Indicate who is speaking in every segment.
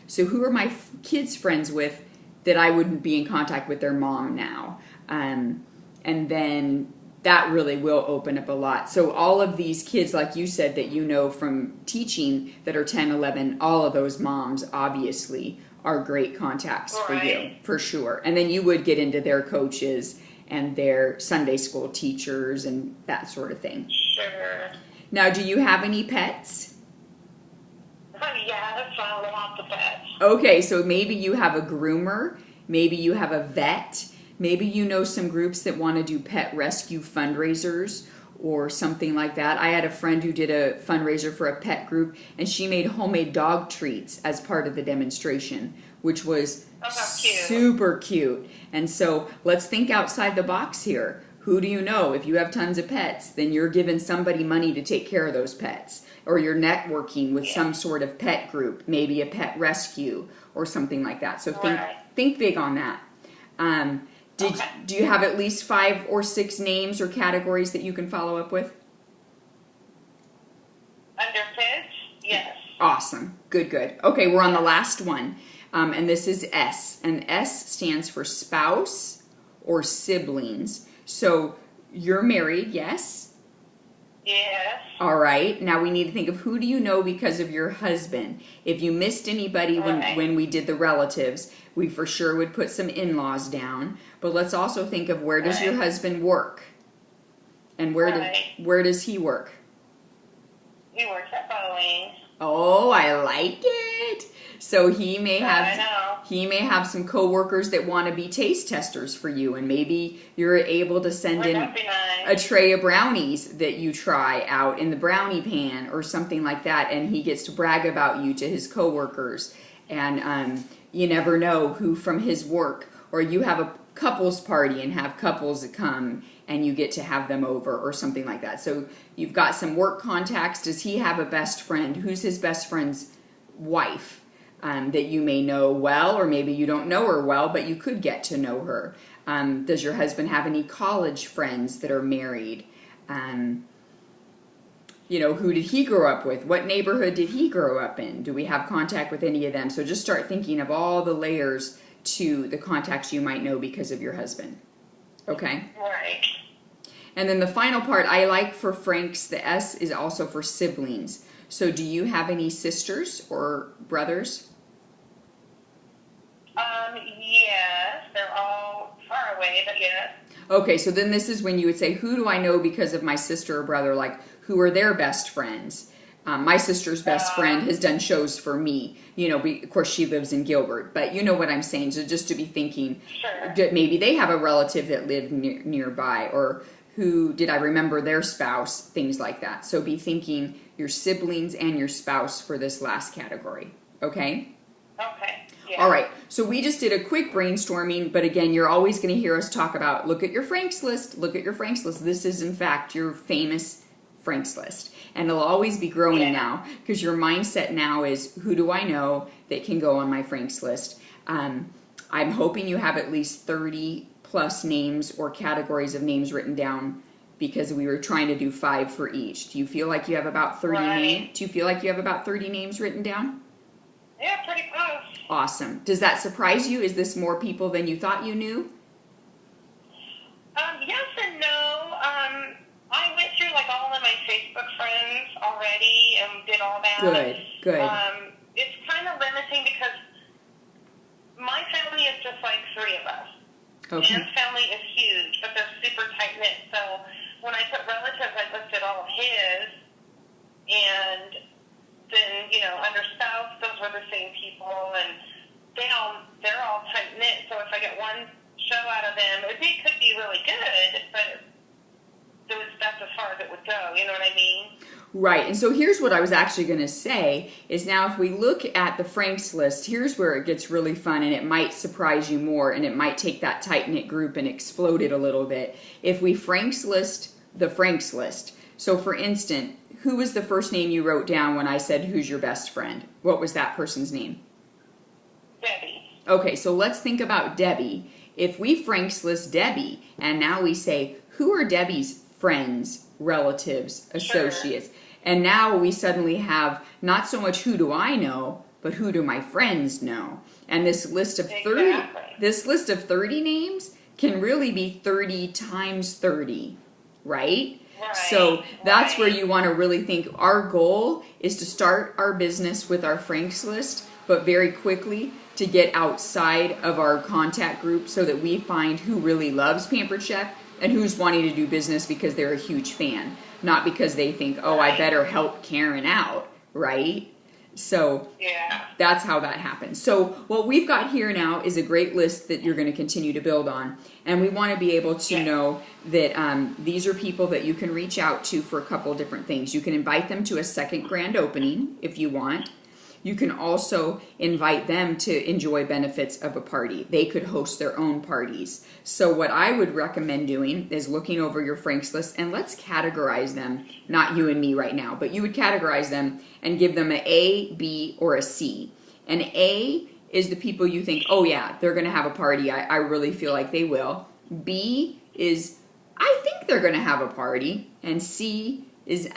Speaker 1: So who are my kids friends with that I wouldn't be in contact with their mom now? And then that really will open up a lot. So all of these kids, like you said, that you know from teaching that are 10, 11, all of those moms obviously are great contacts for you, for sure. And then you would get into their coaches and their Sunday school teachers and that sort of thing.
Speaker 2: Sure.
Speaker 1: Now, do you have any pets?
Speaker 2: Yes, I want the pets.
Speaker 1: Okay, so maybe you have a groomer, maybe you have a vet, maybe you know some groups that want to do pet rescue fundraisers or something like that. I had a friend who did a fundraiser for a pet group, and she made homemade dog treats as part of the demonstration, which was super cute. And so let's think outside the box here. Who do you know? If you have tons of pets, then you're giving somebody money to take care of those pets. Or you're networking with some sort of pet group, maybe a pet rescue or something like that. So think big on that. Do you have at least 5 or 6 names or categories that you can follow up with?
Speaker 2: Under pets? Yes.
Speaker 1: Awesome. Good. Okay, we're on the last one. And this is S. And S stands for spouse or siblings. So you're married, yes?
Speaker 2: Yes.
Speaker 1: All right. Now we need to think of who do you know because of your husband. If you missed anybody when we did the relatives, we for sure would put some in-laws down. But let's also think of where does your husband work? And where does he work?
Speaker 2: He works at Boeing.
Speaker 1: Oh, I like it. So he may have some coworkers that want to be taste testers for you, and maybe you're able to send in a tray of brownies that you try out in the brownie pan or something like that, and he gets to brag about you to his coworkers. And you never know who from his work, or you have a couples party and have couples that come and you get to have them over or something like that. So you've got some work contacts. Does he have a best friend? Who's his best friend's wife that you may know well, or maybe you don't know her well, but you could get to know her? Does your husband have any college friends that are married? Who did he grow up with? What neighborhood did he grow up in? Do we have contact with any of them? So just start thinking of all the layers to the contacts you might know because of your husband. Okay?
Speaker 2: Right.
Speaker 1: And then the final part, I like for Frank's, the S is also for siblings. So do you have any sisters or brothers?
Speaker 2: Yes. They're all far away, but yes.
Speaker 1: Okay, so then this is when you would say, who do I know because of my sister or brother? Like, who are their best friends? My sister's best friend has done shows for me. Of course, she lives in Gilbert, but you know what I'm saying. So just to be thinking, maybe they have a relative that lived nearby, or who did I remember their spouse, things like that. So be thinking your siblings and your spouse for this last category. Okay?
Speaker 2: Okay. Yeah.
Speaker 1: All right. So we just did a quick brainstorming, but again, you're always going to hear us talk about, look at your Frank's list. Look at your Frank's list. This is, in fact, your famous Frank's list. And it'll always be growing now, because your mindset now is, who do I know that can go on my Frank's list? I'm hoping you have at least 30 plus names or categories of names written down, because we were trying to do 5 for each. Do you feel like you have about 30 names? Do you feel like you have about 30 names written down?
Speaker 2: Yeah, pretty close.
Speaker 1: Awesome. Does that surprise you? Is this more people than you thought you knew?
Speaker 2: Yes and no. I went through all of my Facebook friends already and did all that.
Speaker 1: Good.
Speaker 2: It's kind of limiting because my family is just 3 of us.
Speaker 1: Okay.
Speaker 2: His family is huge, but they're super tight-knit. So when I put relatives, I listed all of his, and then, under spouse, those were the same people, and they're all tight-knit. So if I get one show out of them, it could be really good, but that's as far as it would go. You know what I mean?
Speaker 1: Right. And so here's what I was actually going to say is, now if we look at the Frank's list, here's where it gets really fun, and it might surprise you more, and it might take that tight-knit group and explode it a little bit. If we Frank's list the Frank's list. So for instance, who was the first name you wrote down when I said, who's your best friend? What was that person's name?
Speaker 2: Debbie.
Speaker 1: Okay, so let's think about Debbie. If we Frank's list Debbie, and now we say, who are Debbie's friends, relatives, associates? Sure. And now we suddenly have not so much who do I know, but who do my friends know? And this list of 30,
Speaker 2: Exactly.
Speaker 1: this list of 30 names can really be 30 times 30, right?
Speaker 2: Right.
Speaker 1: So that's
Speaker 2: Right.
Speaker 1: where you want to really think. Our goal is to start our business with our Franks list, but very quickly to get outside of our contact group so that we find who really loves Pampered Chef and who's wanting to do business because they're a huge fan, not because they think, oh, I
Speaker 2: Right.
Speaker 1: better help Karen out, right? So
Speaker 2: Yeah.
Speaker 1: that's how that happens. So what we've got here now is a great list that you're going to continue to build on. And we want to be able to
Speaker 2: Yeah.
Speaker 1: know that these are people that you can reach out to for a couple of different things. You can invite them to a second grand opening if you want. You can also invite them to enjoy benefits of a party. They could host their own parties. So what I would recommend doing is looking over your Franks list, and let's categorize them, not you and me right now, but you would categorize them and give them an A, B, or a C. An A is the people you think, oh yeah, they're going to have a party. I really feel like they will. B is, I think they're going to have a party. And C is,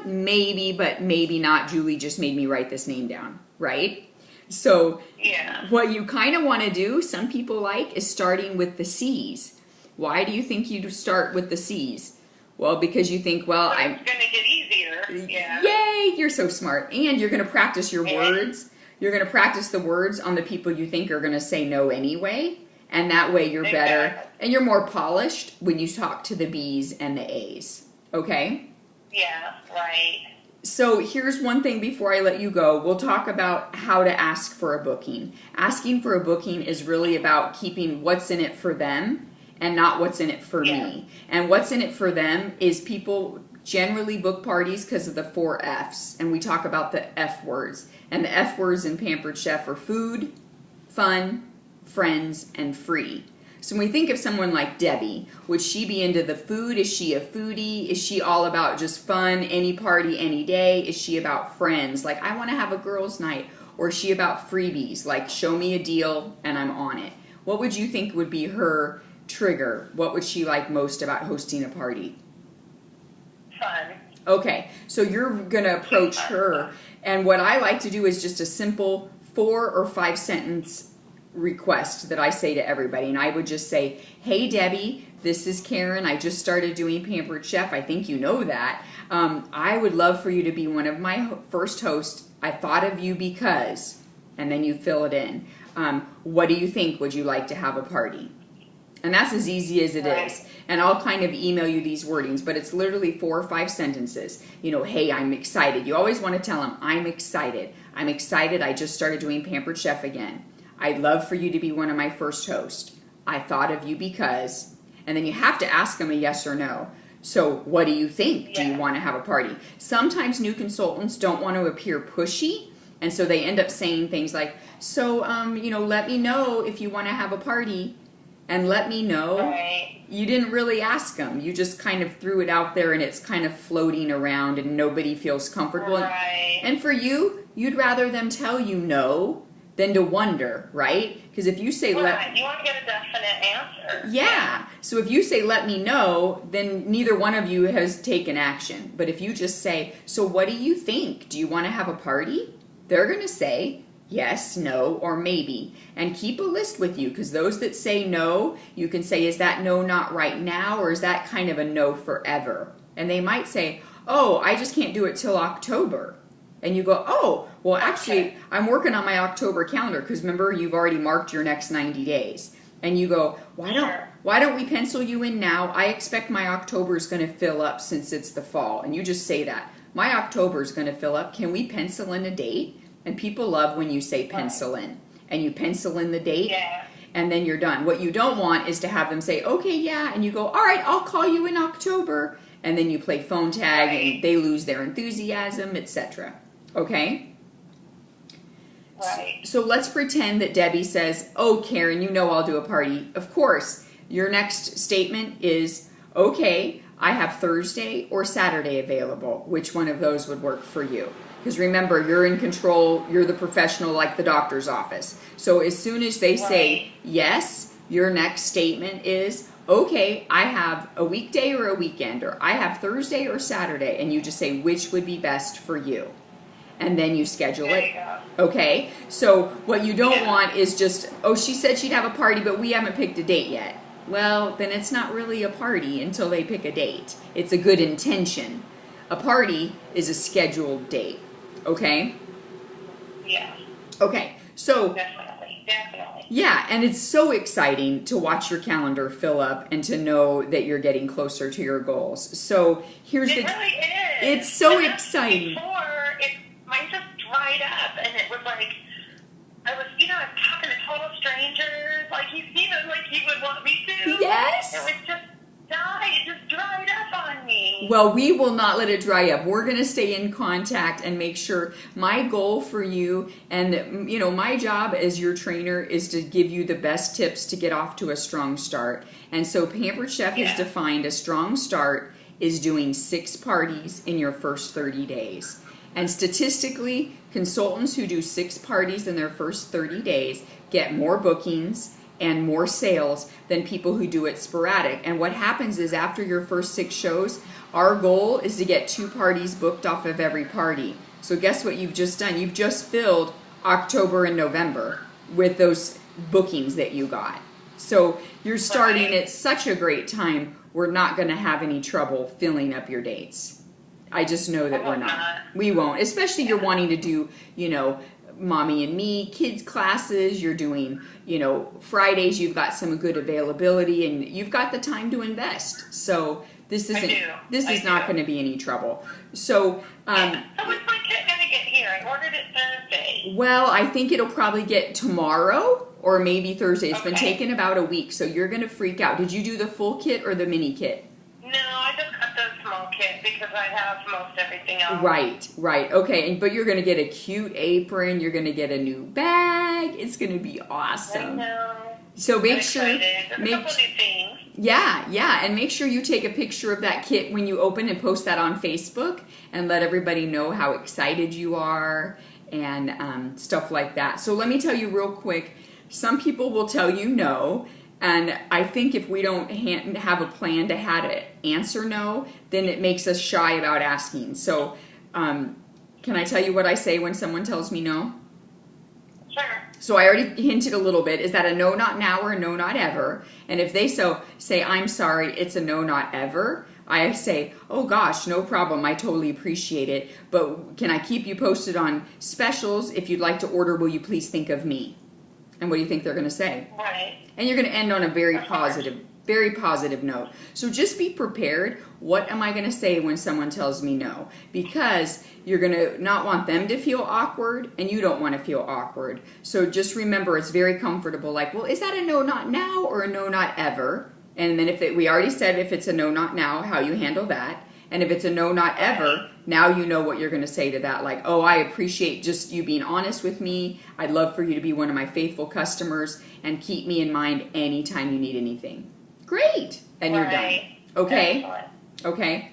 Speaker 1: maybe, but maybe not. Julie just made me write this name down, right? So
Speaker 2: Yeah.
Speaker 1: what you kind of want to do, some people like, is starting with the C's. Why do you think you start with the C's? Well, because you think, well, I'm...
Speaker 2: It's going to get easier. Yeah.
Speaker 1: Yay, you're so smart. And you're going to practice your
Speaker 2: Yeah.
Speaker 1: words. You're going to practice the words on the people you think are going to say no anyway. And that way you're better.
Speaker 2: Exactly.
Speaker 1: And you're more polished when you talk to the B's and the A's. Okay?
Speaker 2: Yeah, right.
Speaker 1: So here's one thing before I let you go. We'll talk about how to ask for a booking. Asking for a booking is really about keeping what's in it for them and not what's in it for me. And what's in it for them is people generally book parties because of the 4 F's. And we talk about the F words. And the F words in Pampered Chef are food, fun, friends, and free. So when we think of someone like Debbie, would she be into the food? Is she a foodie? Is she all about just fun, any party, any day? Is she about friends? Like, I want to have a girls' night. Or is she about freebies? Like, show me a deal and I'm on it. What would you think would be her trigger? What would she like most about hosting a party?
Speaker 2: Fun.
Speaker 1: Okay, so you're going to approach her. And what I like to do is just a simple 4 or 5 sentence request that I say to everybody. And I would just say, hey, Debbie, this is Karen. I just started doing Pampered Chef. I think you know that. I would love for you to be one of my first hosts. I thought of you because, and then you fill it in. What do you think? Would you like to have a party? And that's as easy as it is. And I'll kind of email you these wordings, but it's literally 4 or 5 sentences. You know, hey, I'm excited. You always want to tell them, I'm excited. I'm excited. I just started doing Pampered Chef again. I'd love for you to be one of my first hosts. I thought of you because, and then you have to ask them a yes or no. So what do you think? Do you want to have a party? Sometimes new consultants don't want to appear pushy, and so they end up saying things like, so, let me know if you want to have a party, and let me know.
Speaker 2: Right.
Speaker 1: You didn't really ask them. You just kind of threw it out there, and it's kind of floating around, and nobody feels comfortable.
Speaker 2: Right.
Speaker 1: And for you, you'd rather them tell you no than to wonder, right? Because if you say,
Speaker 2: you want to get a definite answer.
Speaker 1: Yeah. So if you say, let me know, then neither one of you has taken action. But if you just say, so what do you think? Do you want to have a party? They're going to say yes, no, or maybe. And keep a list with you, because those that say no, you can say, is that no not right now, or is that kind of a no forever? And they might say, oh, I just can't do it till October. And you go, oh, well, actually, I'm working on my October calendar, because remember, you've already marked your next 90 days. And you go, why don't we pencil you in now? I expect my October is going to fill up since it's the fall. And you just say that. My October is going to fill up. Can we pencil in a date? And people love when you say pencil in. And you pencil in the date, and then you're done. What you don't want is to have them say, okay, yeah, and you go, all right, I'll call you in October. And then you play phone tag, and they lose their enthusiasm, etc. Okay?
Speaker 2: Right.
Speaker 1: So let's pretend that Debbie says, oh, Karen, you know I'll do a party. Of course, your next statement is, okay, I have Thursday or Saturday available. Which one of those would work for you? Because remember, you're in control. You're the professional, like the doctor's office. So as soon as they say yes, your next statement is, okay, I have a weekday or a weekend, or I have Thursday or Saturday. And you just say which would be best for you. and then you schedule it. Okay? So what you don't want is just, oh, she said she'd have a party, but we haven't picked a date yet. Well, then it's not really a party until they pick a date. It's a good intention. A party is a scheduled date. Okay?
Speaker 2: Yeah.
Speaker 1: Okay. So
Speaker 2: definitely.
Speaker 1: Yeah, and it's so exciting to watch your calendar fill up and to know that you're getting closer to your goals. So here's
Speaker 2: it really is.
Speaker 1: It's so exciting.
Speaker 2: Before, mine just dried up, and it was like I was talking to total strangers, like you would want me to.
Speaker 1: Yes.
Speaker 2: It was just it just dried up on me.
Speaker 1: Well, we will not let it dry up. We're going to stay in contact and make sure. My goal for you, and my job as your trainer, is to give you the best tips to get off to a strong start. And so Pampered Chef has defined a strong start is doing 6 parties in your first 30 days. And statistically, consultants who do 6 parties in their first 30 days get more bookings and more sales than people who do it sporadic. And what happens is after your first 6 shows, our goal is to get 2 parties booked off of every party. So guess what you've just done? You've just filled October and November with those bookings that you got. So you're starting at such a great time. We're not going to have any trouble filling up your dates. I just know that we're not. We won't. Especially you're wanting to do, mommy and me, kids classes, you're doing, Fridays, you've got some good availability and you've got the time to invest. So this is not going to be any trouble. So,
Speaker 2: so when's my kit going to get here? I ordered it Thursday.
Speaker 1: Well, I think it'll probably get tomorrow or maybe Thursday. It's been taking about a week, so you're going to freak out. Did you do the full kit or the mini kit?
Speaker 2: No, I just got the small kit because I have most everything else.
Speaker 1: Right. Okay, but you're going to get a cute apron. You're going to get a new bag. It's going to be awesome.
Speaker 2: I know.
Speaker 1: So make
Speaker 2: sure. There's a couple new things.
Speaker 1: Yeah, and make sure you take a picture of that kit when you open and post that on Facebook and let everybody know how excited you are and stuff like that. So let me tell you real quick. Some people will tell you no. And I think if we don't have a plan to how to answer no, then it makes us shy about asking. So can I tell you what I say when someone tells me no?
Speaker 2: Sure.
Speaker 1: So I already hinted a little bit. Is that a no, not now, or a no, not ever? And if they say, I'm sorry, it's a no, not ever, I say, oh gosh, no problem. I totally appreciate it. But can I keep you posted on specials? If you'd like to order, will you please think of me? And what do you think they're going to say?
Speaker 2: Right.
Speaker 1: And you're going to end on a very positive note. So just be prepared. What am I going to say when someone tells me no? Because you're going to not want them to feel awkward, and you don't want to feel awkward. So just remember, it's very comfortable. Like, well, is that a no, not now, or a no, not ever? And then we already said if it's a no, not now, how you handle that. And if it's a no, not ever, now you know what you're going to say to that. Like, oh, I appreciate just you being honest with me. I'd love for you to be one of my faithful customers and keep me in mind anytime you need anything. Great. And you're done. Okay?
Speaker 2: Excellent.
Speaker 1: Okay.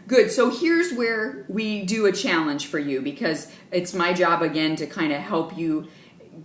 Speaker 1: Good. So here's where we do a challenge for you, because it's my job, again, to kind of help you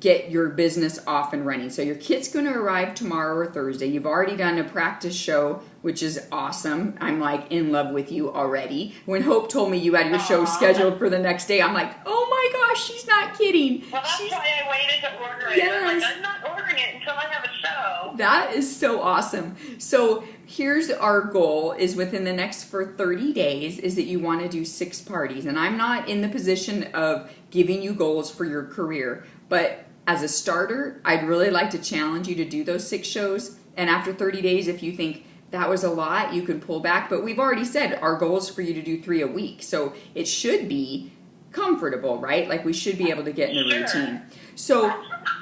Speaker 1: get your business off and running. So your kit's going to arrive tomorrow or Thursday. You've already done a practice show, which is awesome. I'm like in love with you already. When Hope told me you had your show scheduled for the next day, I'm like, oh my gosh, she's not kidding.
Speaker 2: Well, that's why I waited to order it.
Speaker 1: Yes.
Speaker 2: I'm not ordering it until I have a show.
Speaker 1: That is so awesome. So here's our goal is within the next 30 days is that you want to do 6 parties. And I'm not in the position of giving you goals for your career, but as a starter, I'd really like to challenge you to do those 6 shows. And after 30 days, if you think that was a lot, you can pull back. But we've already said our goal is for you to do 3 a week. So it should be comfortable, right? Like we should be able to get in a routine. So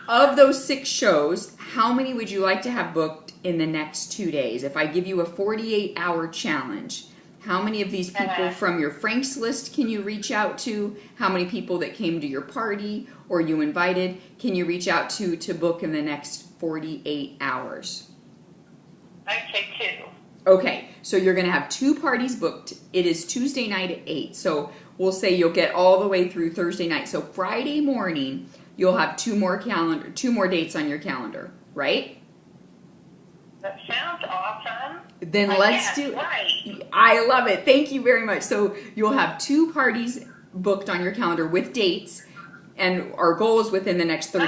Speaker 1: of those 6 shows, how many would you like to have booked in the next 2 days? If I give you a 48-hour challenge, how many of these people from your Franks list can you reach out to? How many people that came to your party or you invited can you reach out to book in the next 48 hours?
Speaker 2: I'd say 2.
Speaker 1: Okay, so you're going to have 2 parties booked. It is Tuesday night at 8. So we'll say you'll get all the way through Thursday night. So Friday morning, you'll have 2 more dates on your calendar, right?
Speaker 2: That sounds awesome.
Speaker 1: Then let's do it. Right. I love it. Thank you very much. So you'll have 2 parties booked on your calendar with dates, and our goal is within the next 30